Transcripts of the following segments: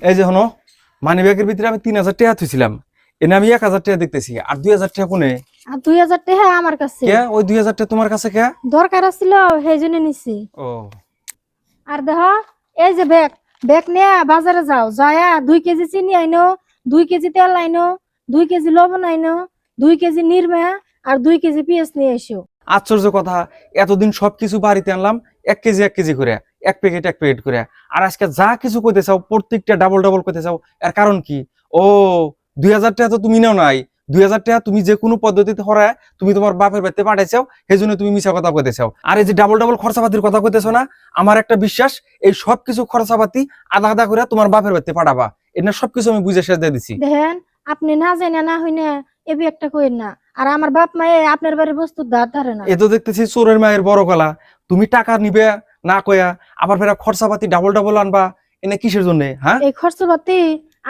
এই যে হনো মানি ব্যাগের ভিতরে আমি 3000 টাকা থুইছিলাম, এনে আমি 1000 টাকা দেখতেছি, আর 2000 টাকা কোনে? আর 2000 টাকা আমার কাছে। কে ওই 2000 টাকা তোমার কাছে কে? দরকার ছিল সেইজন্য নিছি। ও আর দেখো এই যে ব্যাগ, ব্যাগ নিয়ে বাজারে যাও, যায়া 2 কেজি চিনি আইনো, 2 কেজি তেল আইনো, 2 কেজি লবণ আইনো, 2 কেজি নিরমা আর 2 কেজি পেঁয়াজ নিয়ে এসো। আশ্চর্য কথা, এতদিন সবকিছু বাড়িতে আনলাম 1 কেজি করে, 1 প্যাকেট করে, আর আজকে যা কিছু কইতে চাও প্রত্যেকটা ডাবল ডাবল কইতে চাও। এর কারণ কি? ও 2000 টাকা তো তুমি নাও নাই, 2000 টাকা তুমি যে কোনো পদ্ধতিতে হরায় তুমি তোমার বাপের বাড়িতে পাঠাইছাও, সেই জন্য তুমি মিছা কথা কইতে চাও। আর এই যে ডাবল ডাবল খরচাপাতির কথা কইতেছো না, আমার একটা বিশ্বাস এই সবকিছু খরচাপাতি আধা আধা করে তোমার বাপের বাড়িতে পাঠাবা। এটা সবকিছু আমি বুঝে শেষ দিয়ে দিছি। দেখেন আপনি না জানেন না হইনা এবি একটা কইেন না। আর আমার বাপ মায়ে আপনার বাড়ির বস্তু ধার ধারে না। এ তো দেখতেছি চোরের মায়ের বড় গলা, তুমি টাকা নিবে না কয়া আবার ফেরা খরচাপাতি ডাবল ডাবল আনবা, এনে কিসের জন্য? হ্যাঁ, এই খরচপাতি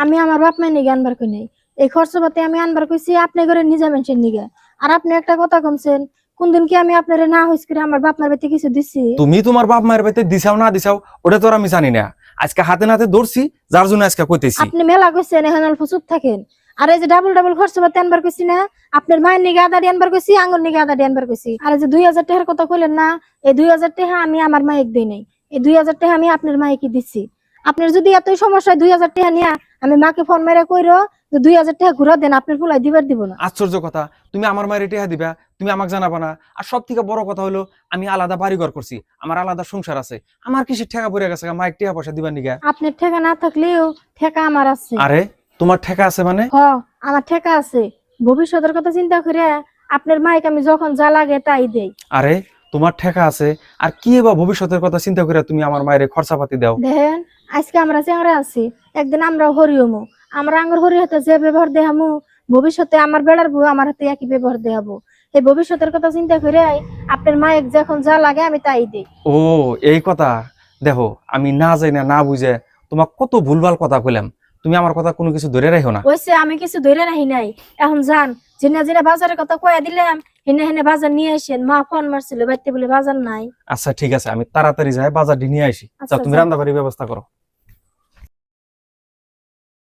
আমি আমার বাপ মায়ের নিগে আনবার কই নাই, এই খরচপাতি আমি আনবার কইছি আপনি করে নিজে মানুষের নিগে। আর আপনি একটা কথা কমছেন, কোনদিন কি আমি আপনারে না হইস করে আমার বাপ মায়ের বাড়িতে কিছু দিছি? তুমি তোমার বাপ মায়ের বাড়িতে দিছাও না দিছাও ওটা তো আর আমি জানি না, আজকে হাতে নাতে ধরছি যার জন্য আজকে কইতেছি। আপনি মেলা কইছেন এখন অল্প চুপ থাকেন। আর এই যে ডাবল ডাবল খরচপাতি আনবার কইছি না, আপনার মায়ের নিগে আদারি আনবার কইছি, আঙ্গুর নিগে আদারি আনবার কইছি। আর এই যে 2000 টাকার কথা কইলেন না, এই 2000 টাকা আমি আমার মায়ের দেই নাই, এই 2000 টাকা আমি আপনার মায়ের কি দিছি। আপনার যদি এতই সমস্যা 2000 টাকা নিয়ে আমি মাকে ফোন মেরে কইরো যে 2000 টাকা ঘুরা দেন, আপনার ফুলাই দিবার দিব না। আশ্চর্য কথা, তুমি আমার মায়ের টেহা দিবা, তুমি আমাকে জানাবা না? আর সব থেকে বড় কথা হলো আমি আলাদা বাড়িঘর করছি, আমার আলাদা সংসার আছে, আমার কিসের ঠেকা পড়ে গেছে মায়ের টেহা পয়সা দিবার নিগা? আপনার ঠেকা না থাকলেও ঠেকা আমার আছে। আরে তোমার ঠেকা আছে মানে? হ, আমার ঠেকা আছে। ভবিষ্যতের কথা চিন্তা করে আপনার মাইক আমি যখন যা লাগে তাই দেই। আরে তোমার ঠেকা আছে, আর কি বা ভবিষ্যতের কথা চিন্তা করে তুমি আমার মায়ের খরচাপাতি দাও? দেখেন আজকে আমরা চেংরা আছি, একদিন আমরা হরিয়মু, আমরা আঙ্গুর হরি হাতে যে ব্যবহার দেখামু ভবিষ্যতে আমার বেড়ার বউ আমার হাতে একই ব্যবহার দেখাবো। এই ভবিষ্যতের কথা চিন্তা করে আপনার মাইক যখন যা লাগে আমি তাই দেই। ও এই কথা, দেখো আমি না যাই না না বুঝে তোমার কত ভুলভাল কথা কইলাম, তুমি আমার কথা কোনো কিছু ধরে রাখো না। ওইসে আমি কিছু ধরে রাখি নাই। এখন যান, জিনা জিনা বাজারের কথা কয়ে দিলাম, হেনে হেনে বাজার নিয়ে আসেন। মা ফোন মারছিল বাড়িতে বলে বাজার নাই। আচ্ছা ঠিক আছে, আমি তাড়াতাড়ি যাই বাজার নিয়ে আসি। আচ্ছা, তুমি যাও। রান্না বাড়ির ব্যবস্থা করো।